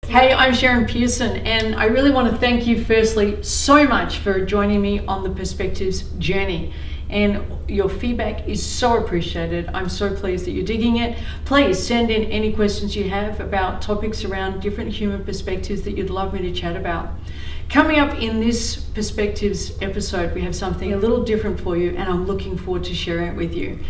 Hey, I'm Sharon Pearson, and I really want to thank you firstly so much for joining me on the Perspectives journey. And your feedback is so appreciated. I'm so pleased that you're digging it. Please send in any questions you have about topics around different human perspectives that you'd love me to chat about. Coming up in this Perspectives episode, we have something a little different for you, and I'm looking forward to sharing it with you.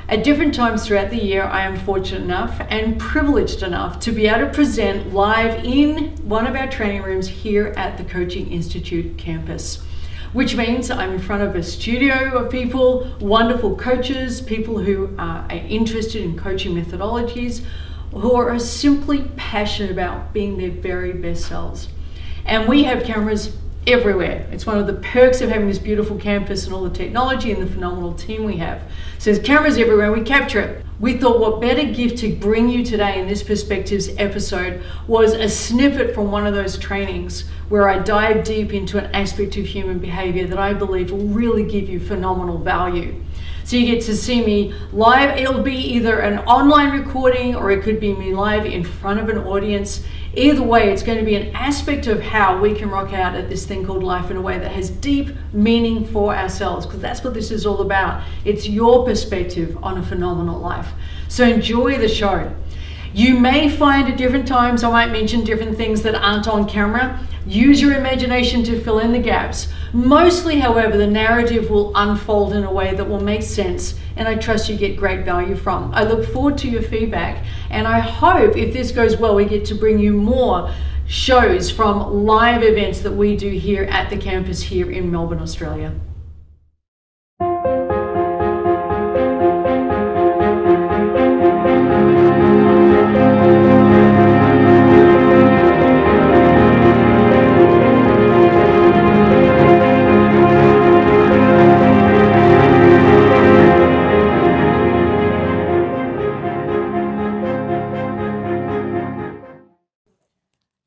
At different times throughout the year, I am fortunate enough and privileged enough to be able to present live in one of our training rooms here at the Coaching Institute campus, which means I'm in front of a studio of people, wonderful coaches, people who are interested in coaching methodologies, who are simply passionate about being their very best selves. And we have cameras everywhere. It's one of the perks of having this beautiful campus and all the technology and the phenomenal team we have. So there's cameras everywhere and we capture it. We thought what better gift to bring you today in this Perspectives episode was a snippet from one of those trainings where I dive deep into an aspect of human behavior that I believe will really give you phenomenal value. So you get to see me live. It'll be either an online recording or it could be me live in front of an audience. Either way, it's going to be an aspect of how we can rock out at this thing called life in a way that has deep meaning for ourselves, because that's what this is all about. It's your perspective on a phenomenal life. So enjoy the show. You may find at different times I might mention different things that aren't on camera. Use your imagination to fill in the gaps. Mostly, however, the narrative will unfold in a way that will make sense, and I trust you get great value from. I look forward to your feedback, and I hope if this goes well, we get to bring you more shows from live events that we do here at the campus here in Melbourne, Australia.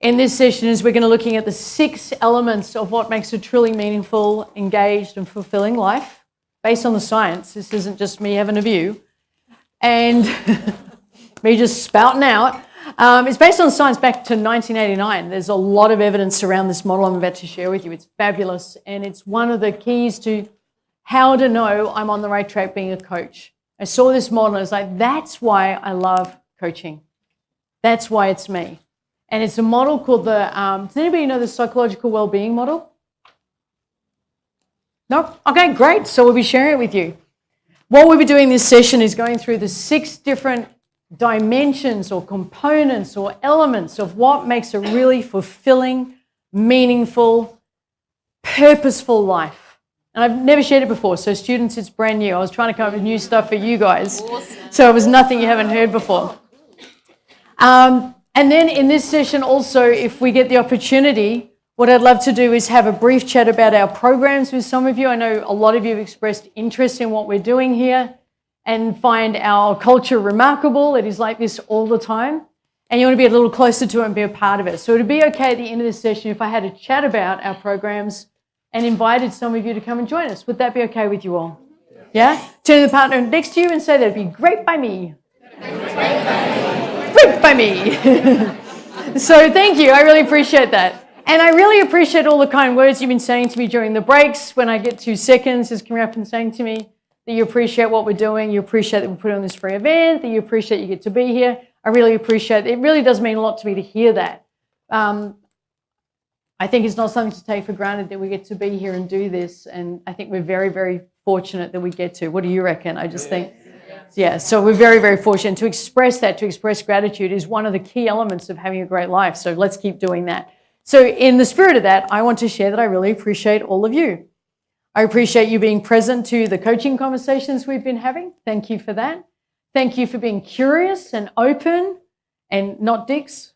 In this session is we're going to be looking at the 6 elements of what makes a truly meaningful, engaged and fulfilling life based on the science. This isn't just me having a view and me just spouting out. It's based on science back to 1989. There's a lot of evidence around this model I'm about to share with you. It's fabulous, and it's one of the keys to how to know I'm on the right track being a coach. I saw this model and I was like, that's why I love coaching. That's why it's me. And it's a model called does anybody know the psychological well-being model? No? Okay, great. So we'll be sharing it with you. What we'll be doing this session is going through the 6 different dimensions or components or elements of what makes a really fulfilling, meaningful, purposeful life. And I've never shared it before, so students, it's brand new. I was trying to come up with new stuff for you guys. Awesome. So it was nothing you haven't heard before. And then in this session also, if we get the opportunity, what I'd love to do is have a brief chat about our programs with some of you. I know a lot of you have expressed interest in what we're doing here and find our culture remarkable. It is like this all the time. And you want to be a little closer to it and be a part of it. So it'd be okay at the end of this session if I had a chat about our programs and invited some of you to come and join us. Would that be okay with you all? Yeah? Turn to the partner next to you and say that'd be great by me. Great by me. So thank you. I really appreciate that. And I really appreciate all the kind words you've been saying to me during the breaks. When I get 2 seconds, just coming up and saying to me that you appreciate what we're doing, you appreciate that we put on this free event, that you appreciate you get to be here. I really appreciate it. It really does mean a lot to me to hear that. I think it's not something to take for granted that we get to be here and do this. And I think we're very, very fortunate that we get to. What do you reckon? I just think... Yeah, so we're very, very fortunate. To express that, to express gratitude is one of the key elements of having a great life. So let's keep doing that. So in the spirit of that, I want to share that I really appreciate all of you. I appreciate you being present to the coaching conversations we've been having. Thank you for that. Thank you for being curious and open and not dicks.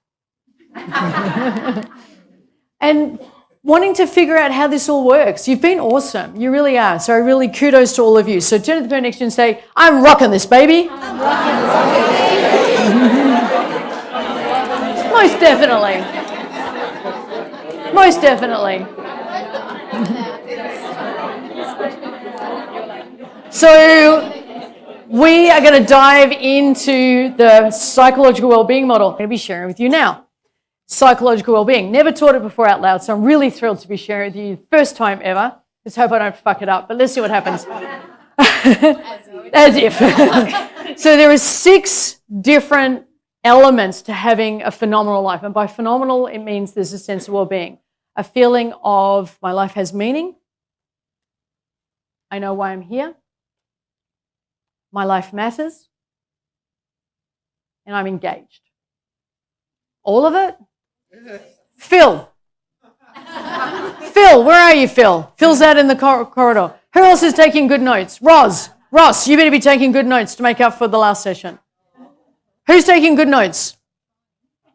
And wanting to figure out how this all works. You've been awesome. You really are. So I really kudos to all of you. So turn to the person next to you and say, I'm rocking this, baby. I'm rocking this, baby. Most definitely. Most definitely. So we are going to dive into the psychological well-being model I'm going to be sharing with you now. psychological well-being. Never taught it before out loud, so I'm really thrilled to be sharing with you. First time ever. Let's hope I don't fuck it up, but let's see what happens. As if. So there are 6 different elements to having a phenomenal life. And by phenomenal, it means there's a sense of well-being. A feeling of my life has meaning. I know why I'm here. My life matters. And I'm engaged. All of it? Phil. Phil, where are you, Phil? Phil's out in the corridor. Who else is taking good notes? Ross, you better be taking good notes to make up for the last session. Who's taking good notes?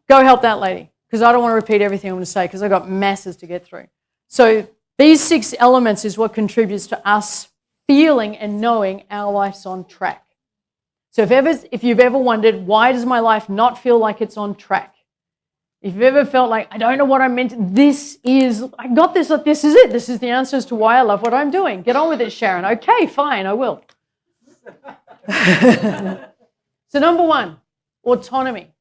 Go help that lady, because I don't want to repeat everything I'm going to say because I've got masses to get through. So these 6 elements is what contributes to us feeling and knowing our life's on track. So if you've ever wondered, why does my life not feel like it's on track? If you've ever felt like, I don't know what I meant, I got this, this is it. This is the answer as to why I love what I'm doing. Get on with it, Sharon. Okay, fine, I will. So number 1, autonomy.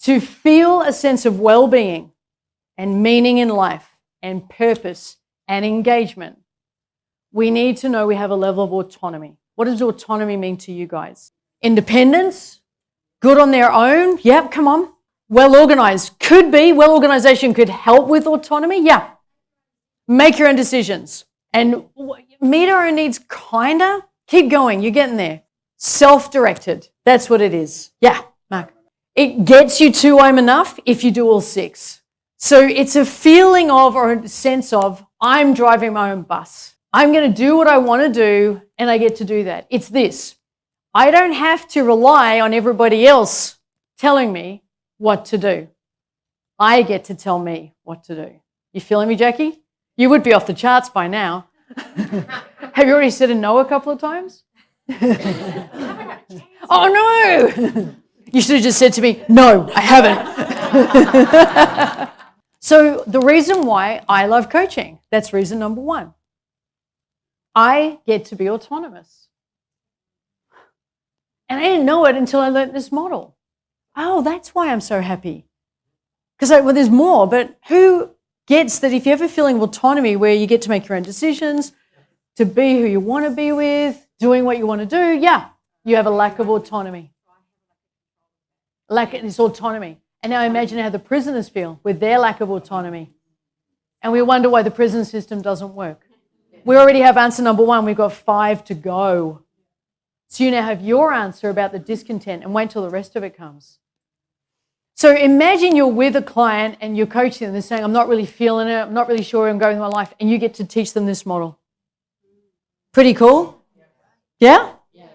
To feel a sense of well-being and meaning in life and purpose and engagement, we need to know we have a level of autonomy. What does autonomy mean to you guys? Independence? Good on their own? Yep, come on. Well-organized. Could be. Well-organization could help with autonomy. Yeah. Make your own decisions. And meet our own needs, kinda. Keep going. You're getting there. Self-directed. That's what it is. Yeah, Mark. It gets you to I'm enough if you do all 6. So it's a feeling of or a sense of I'm driving my own bus. I'm going to do what I want to do and I get to do that. It's this. I don't have to rely on everybody else telling me what to do. I get to tell me what to do. You feeling me, Jackie? You would be off the charts by now. Have you already said a no a couple of times? Oh, no. You should have just said to me, no, I haven't. So the reason why I love coaching, that's reason number 1. I get to be autonomous. And I didn't know it until I learned this model. Oh, that's why I'm so happy. Because, well, there's more, but who gets that if you're ever feeling autonomy where you get to make your own decisions, to be who you want to be with, doing what you want to do, yeah, you have a lack of autonomy. Lack of this autonomy. And now imagine how the prisoners feel with their lack of autonomy. And we wonder why the prison system doesn't work. We already have answer number 1. We've got 5 to go. So you now have your answer about the discontent and wait till the rest of it comes. So imagine you're with a client and you're coaching them. They're saying, I'm not really feeling it. I'm not really sure where I'm going with my life. And you get to teach them this model. Pretty cool? Yeah?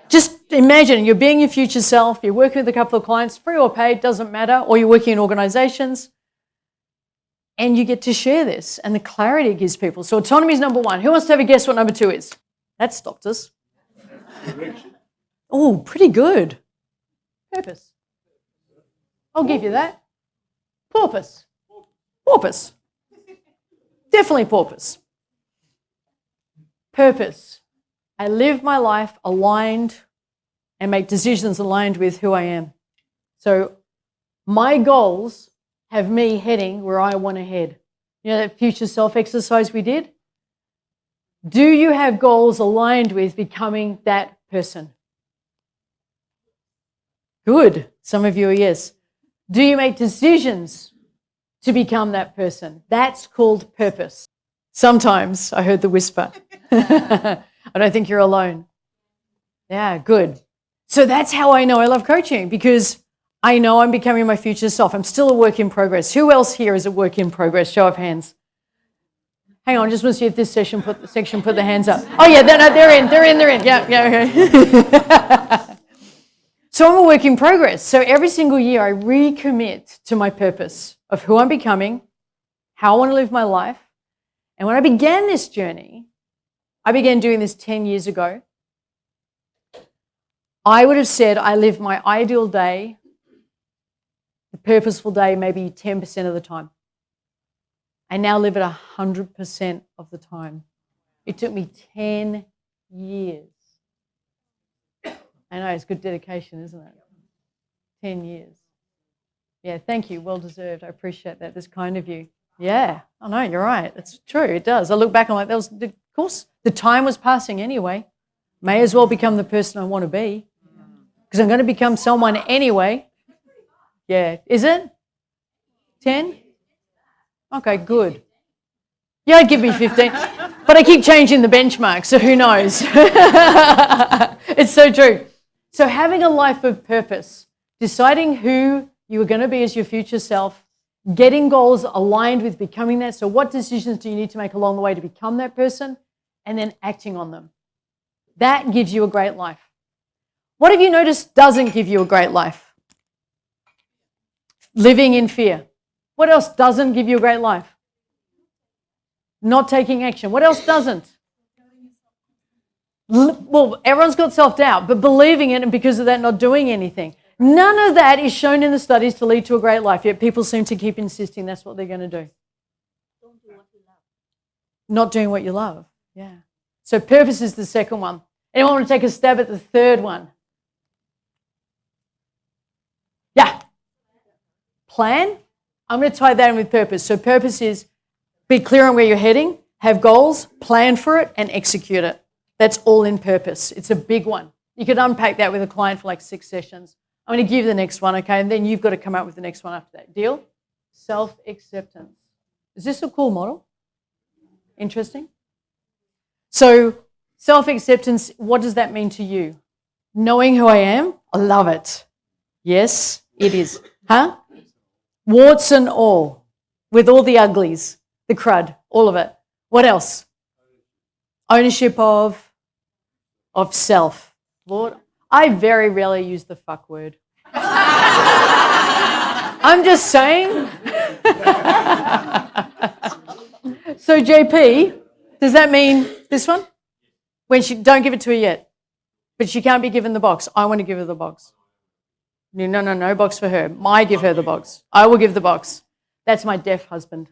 Just imagine you're being your future self. You're working with a couple of clients, free or paid, doesn't matter. Or you're working in organizations. And you get to share this. And the clarity it gives people. So autonomy is number 1. Who wants to have a guess what number 2 is? That stopped us. Oh, pretty good. Purpose. I'll give you that. Porpoise. Porpoise. Definitely porpoise. Purpose. I live my life aligned and make decisions aligned with who I am. So my goals have me heading where I want to head. You know that future self exercise we did? Do you have goals aligned with becoming that person? Good. Some of you are yes. Do you make decisions to become that person? That's called purpose. Sometimes I heard the whisper. I don't think you're alone. Yeah, good. So that's how I know I love coaching, because I know I'm becoming my future self. I'm still a work in progress. Who else here is a work in progress? Show of hands. Hang on, I just want to see if this section put the hands up. Oh yeah, they're in. Yeah, okay. So I'm a work in progress. So every single year I recommit to my purpose of who I'm becoming, how I want to live my life. And when I began this journey, I began doing this 10 years ago. I would have said I live my ideal day, the purposeful day, maybe 10% of the time. I now live it 100% of the time. It took me 10 years. I know, it's good dedication, isn't it? 10 years. Yeah, thank you. Well deserved. I appreciate that. That's kind of you. Yeah, I know, you're right. It's true. It does. I look back and I'm like, of course, the time was passing anyway. May as well become the person I want to be because I'm going to become someone anyway. Yeah. Is it? 10? Okay, good. Yeah, I'd give me 15. But I keep changing the benchmark, so who knows? It's so true. So having a life of purpose, deciding who you are going to be as your future self, getting goals aligned with becoming that. So what decisions do you need to make along the way to become that person? And then acting on them. That gives you a great life. What have you noticed doesn't give you a great life? Living in fear. What else doesn't give you a great life? Not taking action. What else doesn't? Well, everyone's got self-doubt, but believing it and because of that not doing anything. None of that is shown in the studies to lead to a great life, yet people seem to keep insisting that's what they're going to do. Don't do what you love. Not doing what you love. Yeah. So purpose is the second one. Anyone want to take a stab at the third one? Yeah. Plan. I'm going to tie that in with purpose. So purpose is be clear on where you're heading, have goals, plan for it, and execute it. That's all in purpose. It's a big one. You could unpack that with a client for like 6 sessions. I'm going to give you the next one, okay? And then you've got to come up with the next one after that. Deal? Self-acceptance. Is this a cool model? Interesting? So self-acceptance, what does that mean to you? Knowing who I am? I love it. Yes, it is. Huh? Warts and all, with all the uglies, the crud, all of it. What else? Ownership of self. Lord, I very rarely use the fuck word. I'm just saying. So JP, does that mean this one? When she don't give it to her yet, but she can't be given the box. I want to give her the box. No box for her. I give her the box. I will give the box. That's my deaf husband.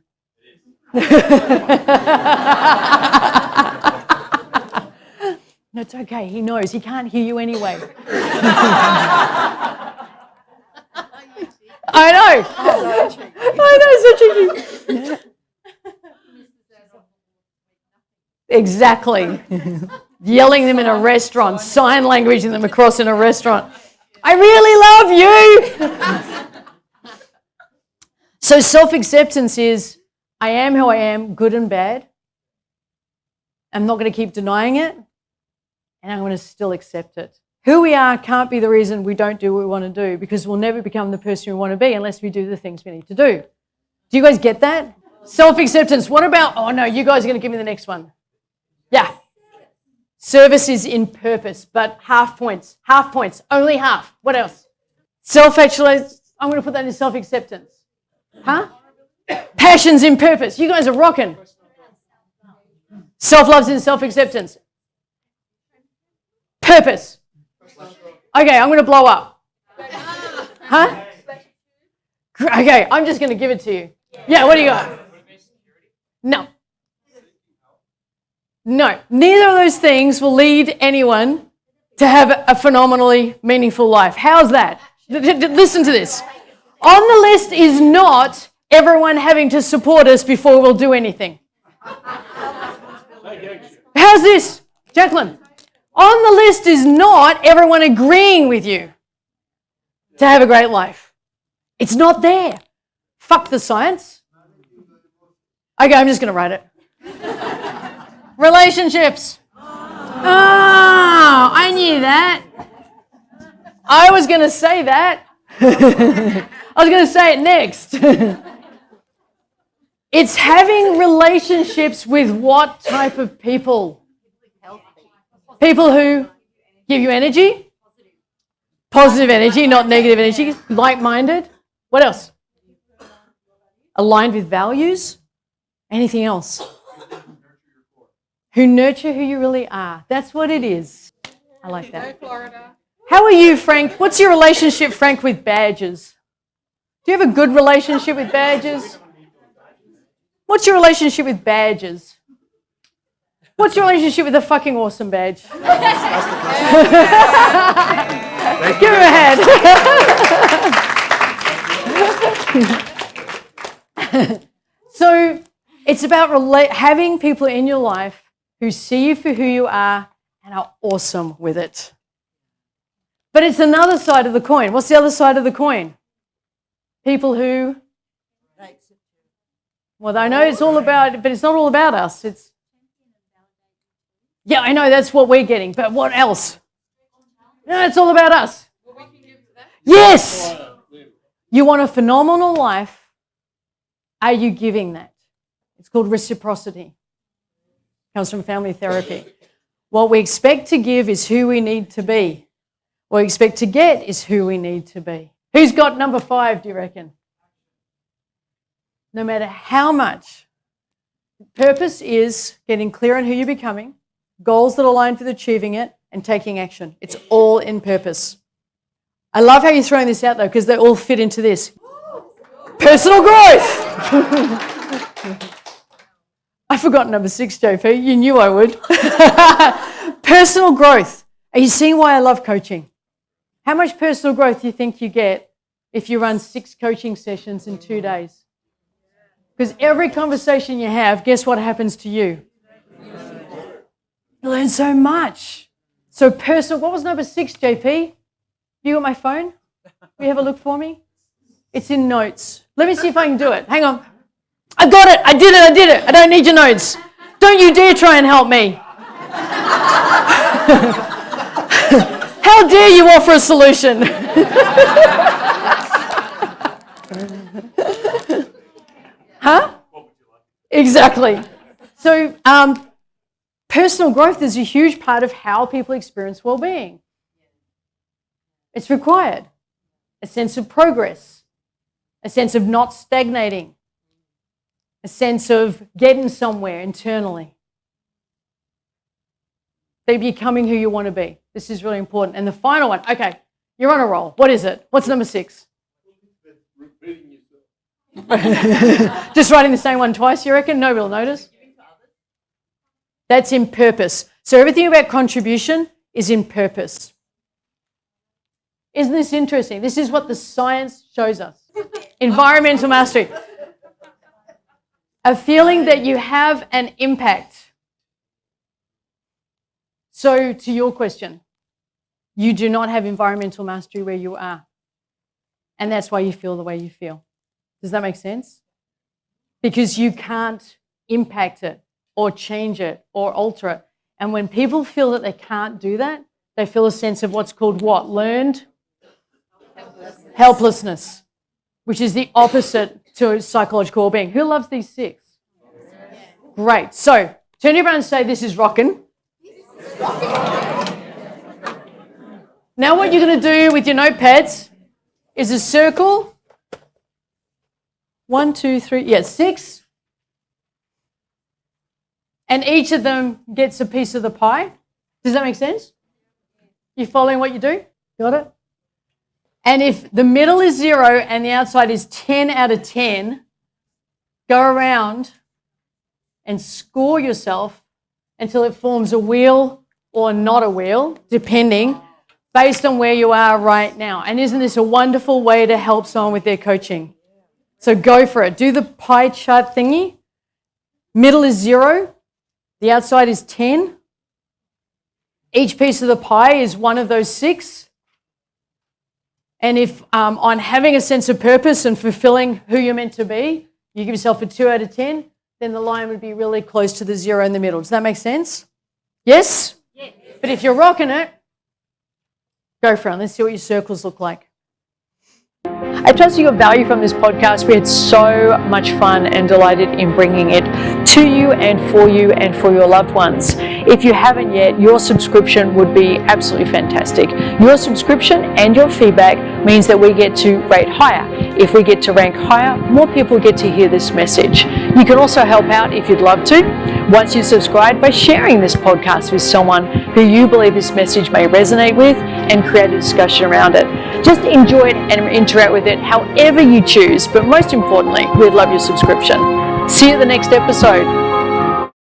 No, it's okay. He knows. He can't hear you anyway. I know. I know, so cheeky. Exactly. Yelling them in a restaurant, sign languaging them across in a restaurant. I really love you. So self-acceptance is, I am who I am, good and bad. I'm not going to keep denying it, and I'm going to still accept it. Who we are can't be the reason we don't do what we want to do, because we'll never become the person we want to be unless we do the things we need to do. Do you guys get that? Self-acceptance. What about, oh no, you guys are going to give me the next one. Yeah. Service is in purpose, but half points, only half. What else? Self-actualization. I'm going to put that in self-acceptance. Huh? Passion's in purpose. You guys are rocking. Self-love's in self-acceptance. Purpose. Okay, I'm going to blow up. Huh? Okay, I'm just going to give it to you. Yeah, what do you got? No. No, neither of those things will lead anyone to have a phenomenally meaningful life. How's that? Listen to this. On the list is not everyone having to support us before we'll do anything. How's this, Jacqueline? On the list is not everyone agreeing with you to have a great life. It's not there. Fuck the science. Okay, I'm just going to write it. Relationships. Oh, I knew that. I was going to say that. I was going to say it next. It's having relationships with what type of people? People who give you energy? Positive energy, not negative energy. Like-minded. What else? Aligned with values? Anything else? Who nurture who you really are. That's what it is. I like that. How are you, Frank? What's your relationship, Frank, with badges? Do you have a good relationship with badges? What's your relationship with badges? What's your relationship with a fucking awesome badge? Give him a hand. So it's about having people in your life who see you for who you are and are awesome with it. But it's another side of the coin. What's the other side of the coin? People who, well, I know it's all about, but it's not all about us. Yeah, I know that's what we're getting, but what else? No, it's all about us. Yes! You want a phenomenal life. Are you giving that? It's called reciprocity. Comes from family therapy. What we expect to give is who we need to be. What we expect to get is who we need to be. Who's got number 5, do you reckon? No matter how much. Purpose is getting clear on who you're becoming, goals that align with achieving it, and taking action. It's all in purpose. I love how you're throwing this out, though, because they all fit into this. Personal growth. I forgot number 6, JP. You knew I would. Personal growth. Are you seeing why I love coaching? How much personal growth do you think you get if you run 6 coaching sessions in 2 days? Because every conversation you have, guess what happens to you? You learn so much. So personal, what was number 6, JP? You got my phone? Will you have a look for me? It's in notes. Let me see if I can do it. Hang on. I got it. I did it. I don't need your notes. Don't you dare try and help me. How dare you offer a solution? Huh? Exactly. So personal growth is a huge part of how people experience well-being. It's required. A sense of progress, a sense of not stagnating, a sense of getting somewhere internally. They're becoming who you want to be. This is really important. And the final one, okay, you're on a roll. What is it? What's number 6? Repeating yourself. Just writing the same one twice, you reckon? Nobody will notice. That's in purpose. So everything about contribution is in purpose. Isn't this interesting? This is what the science shows us. Environmental mastery. A feeling that you have an impact. So to your question, you do not have environmental mastery where you are. And that's why you feel the way you feel. Does that make sense? Because you can't impact it or change it or alter it. And when people feel that they can't do that, they feel a sense of what's called what? Learned helplessness, which is the opposite to psychological well-being. Who loves these 6? Great. So turn around and say, this is rockin'. Now what you're going to do with your notepads is a circle. 1, 2, 3, 6. And each of them gets a piece of the pie. Does that make sense? You following what you do? Got it? And if the middle is 0 and the outside is 10 out of 10, go around and score yourself until it forms a wheel or not a wheel, depending, based on where you are right now. And isn't this a wonderful way to help someone with their coaching? So go for it. Do the pie chart thingy. Middle is 0. The outside is 10. Each piece of the pie is one of those 6. And if on having a sense of purpose and fulfilling who you're meant to be, you give yourself a 2 out of 10, then the line would be really close to the 0 in the middle. Does that make sense? Yes? Yes. But if you're rocking it, go for it. Let's see what your circles look like. I trust you got value from this podcast. We had so much fun and delighted in bringing it to you and for your loved ones. If you haven't yet, your subscription would be absolutely fantastic. Your subscription and your feedback means that we get to rate higher. If we get to rank higher, more people get to hear this message. You can also help out if you'd love to, once you subscribe, by sharing this podcast with someone who you believe this message may resonate with and create a discussion around it. Just enjoy it and interact with it however you choose, but most importantly, we'd love your subscription. See you at the next episode.